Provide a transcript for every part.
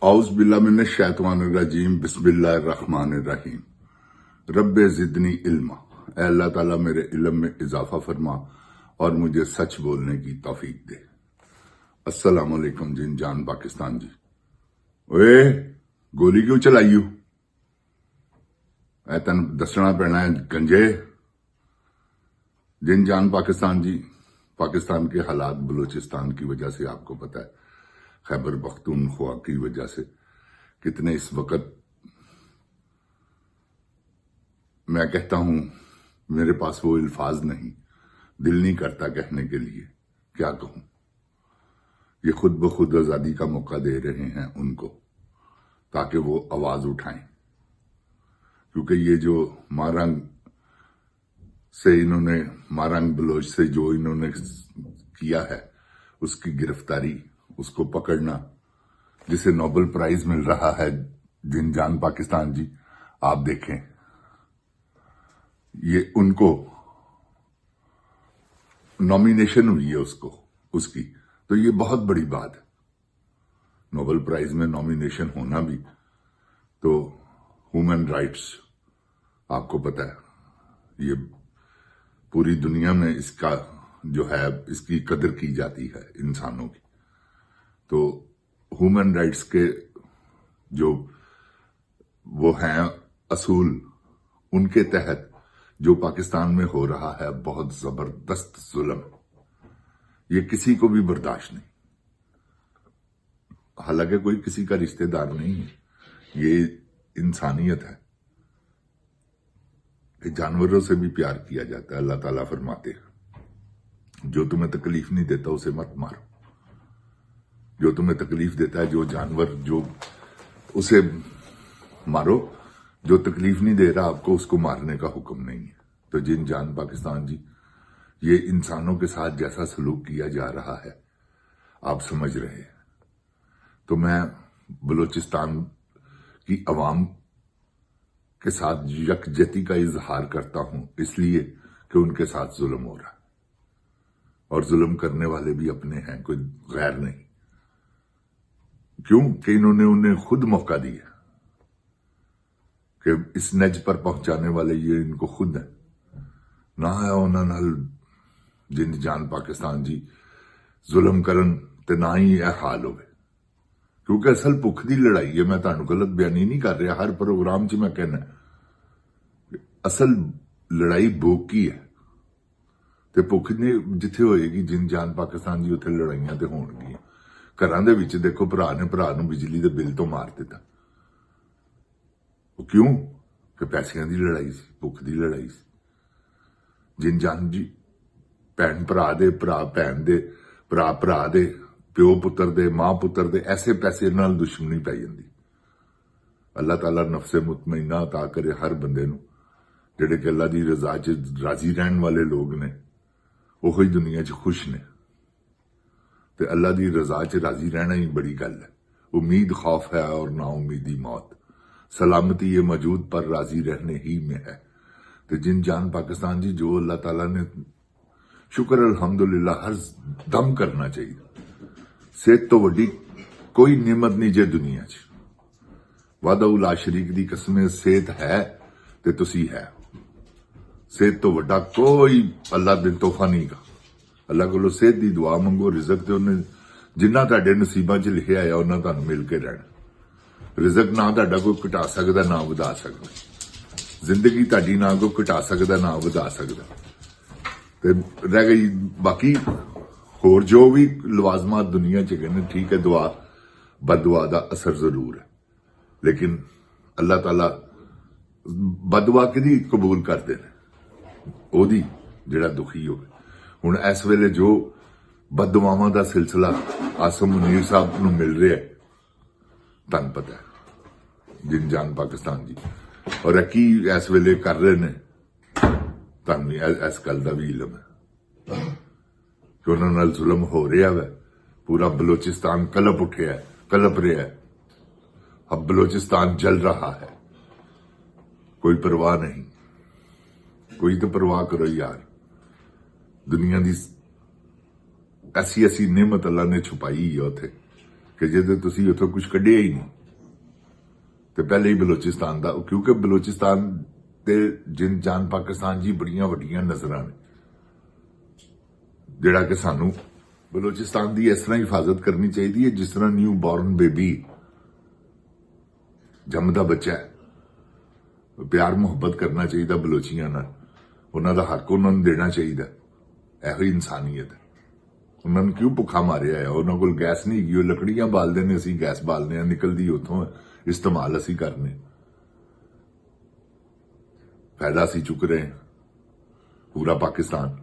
औज़ बिल्लाह मिनश शैतानिर रजीम बिस्मिल्लाहिर्रहमानिर्रहीम। रब्बे ज़िदनी इल्मा। ऐ अल्लाह ताला मेरे इल्म में इजाफा फरमा और मुझे सच बोलने की तौफीक दे। अस्सलाम वालेकुम जिन जान पाकिस्तान जी। ओए गोली क्यों चलाई हो? ऐ तन दसना पैना है गंजे। जिन जान पाकिस्तान जी, पाकिस्तान के हालात बलूचिस्तान की वजह से आपको पता है, खैबर पख्तूनख्वा की वजह से कितने इस वक्त, मैं कहता हूं मेरे पास वो अल्फाज नहीं, दिल नहीं करता कहने के लिए, क्या कहूं। ये खुद ब खुद आजादी का मौका दे रहे हैं उनको ताकि वो आवाज उठाएं, क्योंकि ये जो मारंग से इन्होंने, मारंग बलोच से जो इन्होंने किया है, उसकी गिरफ्तारी, उसको पकड़ना, जिसे नोबेल प्राइज मिल रहा है जिन जान पाकिस्तान जी, आप देखें, ये उनको नॉमिनेशन हुई है उसकी, तो ये बहुत बड़ी बात है। नोबेल प्राइज में नॉमिनेशन होना भी, तो ह्यूमन राइट्स, आपको पता है, ये पूरी दुनिया में इसका जो है, इसकी कदर की जाती है इंसानों की। तो ह्यूमन राइट्स के जो वो हैं असूल, उनके तहत जो पाकिस्तान में हो रहा है बहुत जबरदस्त जुल्म, ये किसी को भी बर्दाश्त नहीं। हालांकि कोई किसी का रिश्तेदार नहीं है, ये इंसानियत है कि जानवरों से भी प्यार किया जाता है। अल्लाह ताला फरमाते हैं, जो तुम्हें तकलीफ नहीं देता उसे मत मारो, जो तुम्हें तकलीफ देता है, जो जानवर, जो उसे मारो, जो तकलीफ नहीं दे रहा आपको उसको मारने का हुक्म नहीं है। तो जिन जान पाकिस्तान जी, ये इंसानों के साथ जैसा सलूक किया जा रहा है आप समझ रहे हैं। तो मैं बलूचिस्तान की अवाम के साथ यकजहती का इजहार करता हूं, इसलिए कि उनके साथ जुल्म हो रहा है और जुल्म करने वाले भी अपने हैं, कोई गैर नहीं। क्यों कि इन्होंने उन्हें खुद मौका दिया कि इस नज पर पहुंचाने वाले ये इनको खुद है ना है। उन्होंने नाल जिन जान पाकिस्तान जी जुल्म करन ते ना ही यह हाल होवे, क्योंकि असल भुख की लड़ाई है। मैं तुहानू गलत बयानी नहीं कर रहा, हर प्रोग्राम च मैं कहना असल लड़ाई भुख की है, ते भुख ने जिथे होएगी जिन जान पाकिस्तान जी, उत्थे लड़ाइयां ते होणगियां। घरां दे विच देखो, भरा ने भरा नूं बिजली दे बिल तो मार दिता, क्यों कि पैसिਆਂ ਦੀ लड़ाई सी, भुख की लड़ाई सी। जिन जान जी, भैन भरा दे, भरा भैन दे, भरा भरा दे, प्यो पुत्र दे, मां पुत्र दे, ऐसे पैसे नाल दुश्मनी पै जांदी। अल्लाह ताला नफ्से मुतमइना अता करे हर बंदे नूं, जिहड़े कि अल्लाह दी रजा च राजी रहण वाले लोग ने, ओही दुनिया च खुश ने। ते अल्लाह दी रजा च राजी रहना ही बड़ी गल है। उम्मीद खौफ है और ना उम्मीदी मौत, सलामती ये मौजूद पर राजी रहने ही में है। तो जिन जान पाकिस्तान जी, जो अल्लाह ताला ने, शुक्र अल्हम्दुलिल्लाह हर दम करना चाहिए। सेहत तो वड्डी कोई नियमत नहीं जे दुनिया च, वादा उला शरीक दी कसम, सेहत है ते तुसी है। सेहत तो वड्डा कोई अल्लाह दे तोहफा नहीं गा। अल्लाह कोलों सेहत दी दुआ मंगो, रिजक ते उन्हें जिन्ना तुहाडे नसीबां च लिखिआ है उन्ना तुहानूं मिल के रहना। रिजक ना तुहाडा कोई घटा सकदा, ना वधा सकदा। जिंदगी तुहाडी ना कोई घटा सकदा, ना वधा सकदा। ते रह गई बाकी होर जो भी लवाजमात दुनिया च कहने, ठीक है, दुआ बददुआ का असर जरूर है, लेकिन अल्लाह ताला बददुआ किहदी कबूल करदे ने? ओदी जिहड़ा दुखी होवे। हुण इस वेले जो बददुआवां दा सिलसिला आसम मुनीर साहब नूं मिल रहा है, तुहानूं पता है जिन जान पाकिस्तान जी, और की इस वेले कर रहे ने, तुहानूं इस गल दा भी इल्म है कि उन्हां नाल जुल्म हो रहा है। पूरा बलूचिस्तान कलप उठिया है, कलप रहा है। अब बलूचिस्तान जल रहा है, कोई परवाह नहीं। कोई तो परवाह करो यार। दुनिया की ऐसी ऐसी नेमत अल्लाह ने छुपाई है उथे ਕਿ ਜੇ ਤੁਸੀਂ ਉੱਥੋਂ ਕੁਝ ਕੱਢਿਆ ਹੀ ਨਹੀਂ ਤੇ ਪਹਿਲੇ ਹੀ ਬਲੋਚਿਸਤਾਨ ਦਾ, ਕਿਉਂਕਿ ਬਲੋਚਿਸਤਾਨ ਤੇ ਜਾਨ ਪਾਕਿਸਤਾਨ ਜੀ ਬੜੀਆਂ ਵੱਡੀਆਂ ਨਜ਼ਰਾਂ ਨੇ, ਜਿਹੜਾ ਕਿ ਸਾਨੂੰ ਬਲੋਚਿਸਤਾਨ ਦੀ ਇਸ ਤਰ੍ਹਾਂ ਹਿਫਾਜ਼ਤ ਕਰਨੀ ਚਾਹੀਦੀ ਹੈ ਜਿਸ ਤਰ੍ਹਾਂ ਨਿਊ ਬੋਰਨ ਬੇਬੀ, ਜੰਮਦਾ ਬੱਚਾ ਹੈ, ਪਿਆਰ ਮੁਹੱਬਤ ਕਰਨਾ ਚਾਹੀਦਾ ਬਲੋਚੀਆਂ ਨਾਲ, ਉਹਨਾਂ ਦਾ ਹੱਕ ਉਹਨਾਂ ਨੂੰ ਦੇਣਾ ਚਾਹੀਦਾ। ਇਹੋ ਹੀ ਇਨਸਾਨੀਅਤ ਹੈ। ਉਹਨਾਂ ਨੂੰ ਕਿਉਂ ਭੁੱਖਾ ਮਾਰਿਆ ਹੈ? ਉਹਨਾਂ ਕੋਲ ਗੈਸ ਨਹੀਂ ਹੈਗੀ, ਉਹ ਲੱਕੜੀਆਂ ਬਾਲਦੇ ਨੇ, ਅਸੀਂ ਗੈਸ ਬਾਲਦੇ ਹਾਂ, ਨਿਕਲਦੀ ਉੱਥੋਂ, ਇਸਤੇਮਾਲ ਅਸੀਂ ਕਰਨੇ, ਫਾਇਦਾ ਅਸੀਂ ਚੁੱਕ ਰਹੇ ਹਾਂ ਪੂਰਾ ਪਾਕਿਸਤਾਨ।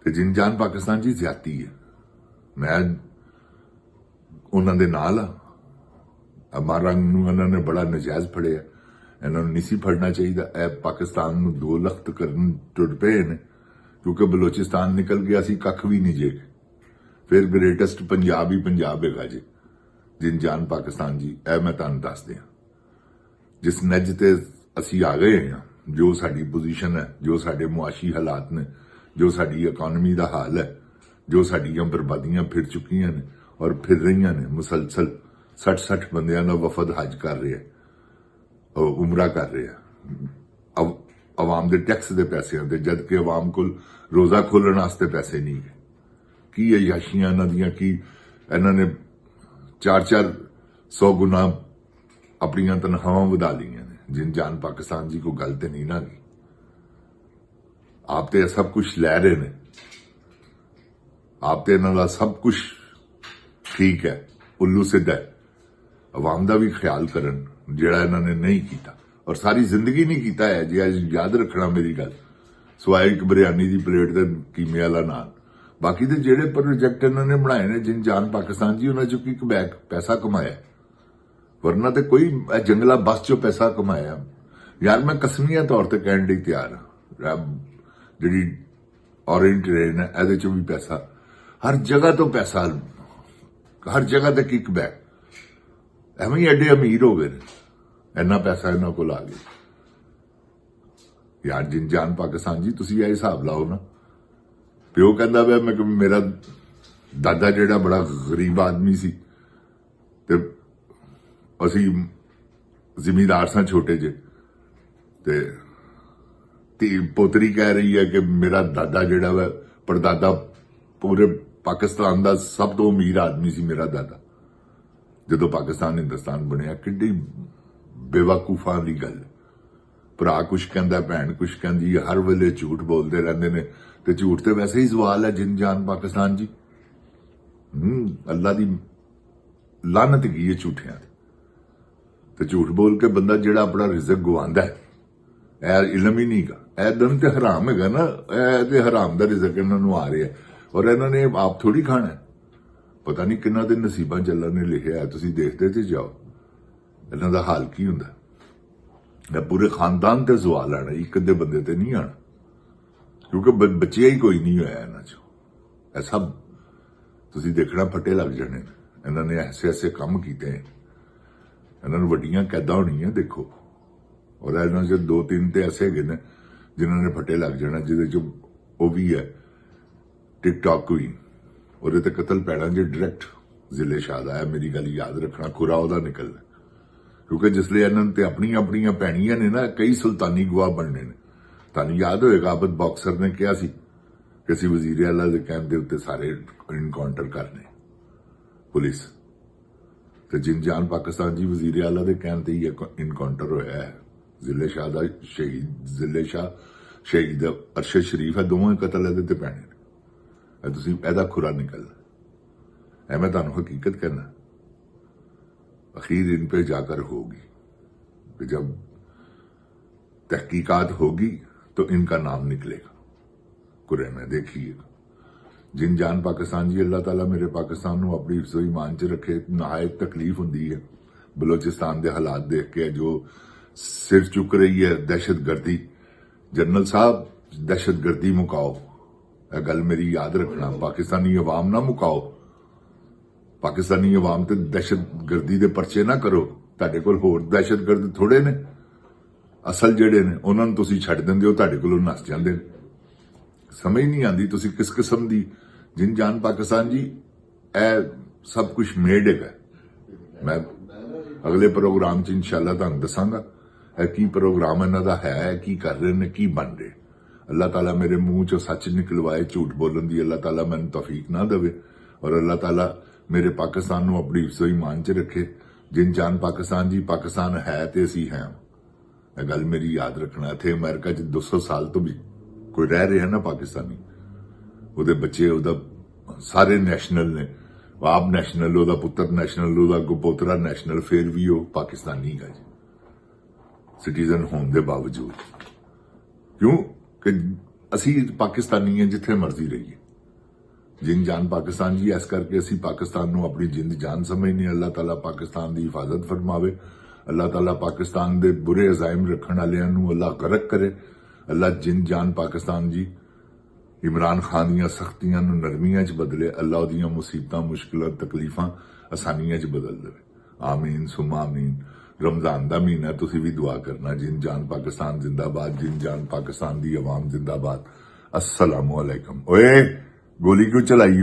ਤੇ ਜਾਨ ਪਾਕਿਸਤਾਨ ਜੀ ਜ਼ਿਆਦਤੀ ਹੈ। ਮੈਂ ਉਹਨਾਂ ਦੇ ਨਾਲ ਹਮਾਰਾ ਨੂੰ ਇਹਨਾਂ ਨੇ ਬੜਾ ਨਜਾਇਜ਼ ਫੜਿਆ, ਇਹਨਾਂ ਨੂੰ ਨਹੀਂ ਸੀ ਫੜਨਾ ਚਾਹੀਦਾ। ਇਹ ਪਾਕਿਸਤਾਨ ਨੂੰ 2 ਲੱਖ ਕਰਨ ਟੁੱਟ ਪਏ ਨੇ, ਕਿਉਂਕਿ ਬਲੋਚਿਸਤਾਨ ਨਿਕਲ ਗਿਆ ਸੀ, ਕੱਖ ਵੀ ਨਹੀਂ ਜੇ। ਫਿਰ ਗ੍ਰੇਟੈਸਟ ਪੰਜਾਬ ਹੀ ਪੰਜਾਬ ਹੈਗਾ ਜੀ ਜਾਨ ਪਾਕਿਸਤਾਨ ਜੀ। ਇਹ ਮੈਂ ਤੁਹਾਨੂੰ ਦੱਸ ਦਿਆਂ, ਜਿਸ ਨੱਜ ਤੇ ਅਸੀਂ ਆ ਗਏ ਹਾਂ, ਜੋ ਸਾਡੀ ਪੋਜੀਸ਼ਨ ਹੈ, ਜੋ ਸਾਡੇ ਮੁਆਸ਼ੀ ਹਾਲਾਤ ਨੇ, ਜੋ ਸਾਡੀ ਇਕਨੋਮੀ ਦਾ ਹਾਲ ਹੈ, ਜੋ ਸਾਡੀਆਂ ਬਰਬਾਦੀਆਂ ਫਿਰ ਚੁੱਕੀਆਂ ਨੇ ਔਰ ਫਿਰ ਰਹੀਆਂ ਨੇ। ਮੁਸਲਸਲ 60 ਬੰਦਿਆਂ ਦਾ ਵਫਦ ਹਜ ਕਰ ਰਿਹਾ, ਉਮਰਾ ਕਰ ਰਿਹਾ, ਆਵਾਮ ਦੇ ਟੈਕਸ ਦੇ ਪੈਸਿਆਂ ਤੇ, ਜਦ ਕਿ ਆਵਾਮ ਕੋਲ ਰੋਜ਼ਾ ਖੋਲਣ ਵਾਸਤੇ ਪੈਸੇ ਨਹੀਂ ਹੈ। ਕੀ ਅਯਾਸ਼ੀਆਂ ਇਹਨਾਂ ਦੀਆਂ, ਕੀ ਇਹਨਾਂ ਨੇ 400 ਗੁਣਾ ਆਪਣੀਆਂ ਤਨਖਾਹਾਂ ਵਧਾ ਲਈਆਂ ਨੇ। ਜਾਨ ਪਾਕਿस्तान जी को गल तो नहीं ना की, आप तो सब कुछ लै रहे ने, आप तो इन्हों सब कुछ ठीक है, उल्लू सिद्ध है। अवाम का भी ख्याल करन जिहड़ा इन्होंने नहीं किया और सारी जिंदगी नहीं किया है जी। याद रखना मेरी गल, सवाए एक बिरयानी की प्लेट के कीमे वाला नाल, बाकी तो जिहड़े प्रोजेक्ट इन्होंने बनाए ने जान पाकिस्तान जी, उन्होंने चो की पैसा कमाया, वरना तो कोई जंगला बस चो पैसा कमाया। यार मैं कसमिया तौर पर कहने लई तैयार हाँ, जी ऑरेंज ट्रेन है, ए चो भी पैसा, हर जगह तो पैसा, हर जगह तो किक बैक, एवं ही एडे अमीर हो गए, इन्ना पैसा इन्हों को आ गया। यार जान पाकिस्तान जी, तुसीं यह हिसाब लाओ ना। प्यो कहता वे मैं मेरा दादा जिहड़ा बड़ा गरीब आदमी सी, ते असी जिमीदार सां छोटे जे, ते पोतरी कह रही है कि मेरा दादा जिहड़ा वा परदादा पूरे पाकिस्तान का सब तो अमीर आदमी सी मेरा दादा, जदों पाकिस्तान हिंदुस्तान बनया। किड्डी बेवकूफां दी गल, भरा कुछ कहंदा, भैन कुछ कहंदी, हर वेले झूठ बोलते रहंदे ने, ते झूठ ते वैसे ही सवाल है जान पाकिस्तान जी। अल्लाह दी लानत की है झूठियां ते झूठ बोल के बंदा जिहड़ा अपना रिजक गवांदा है, यह इलम ही नहीं गा, यह दम ते हराम है ना, यह हराम का रिजक इन्होंने आ रहा है और इन्होंने आप थोड़ी खाना है। पता नहीं किन्ना दे नसीबां च अल्लाह ने लिखिया है, तुसीं देखते ते जाओ इन्हां दा हाल की हुंदा। मैं पूरे खानदान ते सवाल आना, एक अद्धे बंदे ते नहीं आना, क्योंकि बच्चे ही कोई नहीं होया इन्हां चों। यह सब तुसीं देखना फटे लग जाने, इन्होंने ऐसे ऐसे काम कीते, इन्होंने वड्डियां कैदां होणीआं देखो, और इन्हां च 2-3 ते ऐसे हैगे ने जिन्होंने फटे लग जाना, जिहदे च वो भी है टिकटॉक क्वीन, ਉਹਦੇ ਤੇ कतल पैना जो डायरैक्ट जिले शाह दा है। मेरी गल याद रखना, खुरा ਉਹਦਾ निकलना, क्योंकि जिसले इन्होंने ते अपनियां अपनियां भैणियां ने ना, कई सुल्तानी गवाह बनने ने। तुहानूं याद होएगा आबद बॉक्सर ने कहा सी कि असीं वजीर आला दे कहण दे उत्ते सारे इनकाउंटर करने पुलिस, ते जान पाकिस्तान जी वजीर आला दे कहण ते ही इनकाउंटर होया है। जिले शाह दा शहीद, जिले शाह शहीद अरशद शरीफ है, दोवें कतल इहदे ते पैणे ने। तुसीं इहदा खुरा निकलना, ऐ मैं तुहानूं हकीकत कहना, अखीर इन पे जाकर होगी कि जब तहकीकात होगी तो इनका नाम निकलेगा कुरे में, देखिएगा। जान पाकिस्तान जी, अल्लाह ताला मेरे पाकिस्तान नूं अपनी हिफ्ज़ो ईमान च रखे। नहायत तकलीफ हुंदी है बलोचिस्तान के हालात देख के, जो सिर चुक रही है दहशतगर्दी। जनरल साहब, दहशतगर्दी मुकाओ, यह गल मेरी याद रखना, पाकिस्तानी अवाम ना मुकाओ, पाकिस्तानी अवाम ते दहशतगर्दी दे परचे ना करो। तुहाडे कोल होर दहशतगर्द थोड़े ने, असल जिहड़े ने उन्हां नूं तुसीं छड्ड दिंदे हो, तुहाडे कोलों नस जांदे ने। समझ नहीं आती तुसीं किस किस्म दी जान पाकिस्तान जी। ए ਸਭ ਕੁਝ ਮੇਡ ਹੈਗਾ। ਮੈਂ ਅਗਲੇ ਪ੍ਰੋਗਰਾਮ 'ਚ ਇਨਸ਼ਾਅੱਲਾ ਤੁਹਾਨੂੰ ਦੱਸਾਂਗਾ ਇਹ ਕੀ ਪ੍ਰੋਗਰਾਮ ਇਹਨਾਂ ਦਾ ਹੈ, ਕੀ ਕਰ ਰਹੇ ਨੇ, ਕੀ ਬਣ ਰਹੇ। ਅੱਲਾਹ ਤਾਲਾ ਮੇਰੇ ਮੂੰਹ 'ਚੋਂ ਸੱਚ ਨਿਕਲਵਾਏ, ਝੂਠ ਬੋਲਣ ਦੀ ਅੱਲਾਹ ਤਾਲਾ ਮੈਨੂੰ ਤੌਫੀਕ ਨਾ ਦੇਵੇ ਔਰ ਅੱਲਾਹ ਤਾਲਾ ਮੇਰੇ ਪਾਕਿਸਤਾਨ ਨੂੰ ਆਪਣੀ ਹਿਫਜ਼ੋ ਈਮਾਨ 'ਚ ਰੱਖੇ। ਜਿਨ ਜਾਨ ਪਾਕਿਸਤਾਨ ਜੀ, ਪਾਕਿਸਤਾਨ ਹੈ ਤੇ ਅਸੀਂ ਹਾਂ। ਇਹ ਗੱਲ ਮੇਰੀ ਯਾਦ ਰੱਖਣਾ। ਇੱਥੇ ਅਮਰੀਕਾ 'ਚ 200 ਸਾਲ ਤੋਂ ਵੀ ਕੋਈ ਰਹਿ ਰਿਹਾ ਨਾ ਪਾਕਿਸਤਾਨੀ, ਉਹਦੇ ਬੱਚੇ ਉਹਦਾ ਸਾਰੇ ਨੈਸ਼ਨਲ ਨੇ, ਆਪ ਨੈਸ਼ਨਲ, ਉਹਦਾ ਪੁੱਤਰ ਨੈਸ਼ਨਲ, ਉਹਦਾ ਪੋਤਰਾ ਨੈਸ਼ਨਲ, ਫਿਰ ਵੀ ਉਹ ਪਾਕਿਸਤਾਨੀ ਹੈ ਜੀ, ਸਿਟੀਜ਼ਨ ਹੋਣ ਦੇ ਬਾਵਜੂਦ। ਕਿਉਂ ਕਿ ਅਸੀਂ ਪਾਕਿਸਤਾਨੀ ਹਾਂ, ਜਿੱਥੇ ਮਰਜ਼ੀ ਰਹੀਏ। ਜਿੰਨ ਜਾਨ ਪਾਕਿਸਤਾਨ ਜੀ, ਇਸ ਕਰਕੇ ਅਸੀਂ ਪਾਕਿਸਤਾਨ ਨੂੰ ਆਪਣੀ ਜਿੰਦ ਜਾਨ ਸਮਝਦੇ। ਅੱਲਾਹ ਤਾਲਾ ਪਾਕਿਸਤਾਨ ਦੀ ਹਿਫਾਜ਼ਤ ਫਰਮਾਵੇ। ਅੱਲਾਹ ਤਾਲਾ ਪਾਕਿਸਤਾਨ ਦੇ ਬੁਰੇ ਅਜ਼ਾਇਮ ਰੱਖਣ ਵਾਲਿਆਂ ਨੂੰ ਅੱਲਾਹ ਗਰਕ ਕਰੇ। ਅੱਲਾਹ ਜਿੰਨ ਜਾਨ ਪਾਕਿਸਤਾਨ ਜੀ, ਇਮਰਾਨ ਖਾਨ ਦੀਆਂ ਸਖਤੀਆਂ ਨੂੰ ਨਰਮੀਆਂ 'ਚ ਬਦਲੇ। ਅੱਲਾਹ ਉਹਦੀਆਂ ਮੁਸੀਬਤਾਂ, ਮੁਸ਼ਕਿਲਾਂ, ਤਕਲੀਫਾਂ ਆਸਾਨੀਆਂ 'ਚ ਬਦਲ ਦੇਵੇ। ਆਮੀਨ ਸੁਮਾ ਆਮੀਨ। ਰਮਜ਼ਾਨ ਦਾ ਮਹੀਨਾ, ਤੁਸੀਂ ਵੀ ਦੁਆ ਕਰਨਾ। ਜਿੰਨ ਜਾਨ ਪਾਕਿਸਤਾਨ ਜ਼ਿੰਦਾਬਾਦ, ਜਿੰਨ ਜਾਨ ਪਾਕਿस्तान ਦੀ ਆਵਾਮ ਜ਼ਿੰਦਾਬਾਦ। अस्सलामु अलैकुम। ओए गोली क्यों चलाई?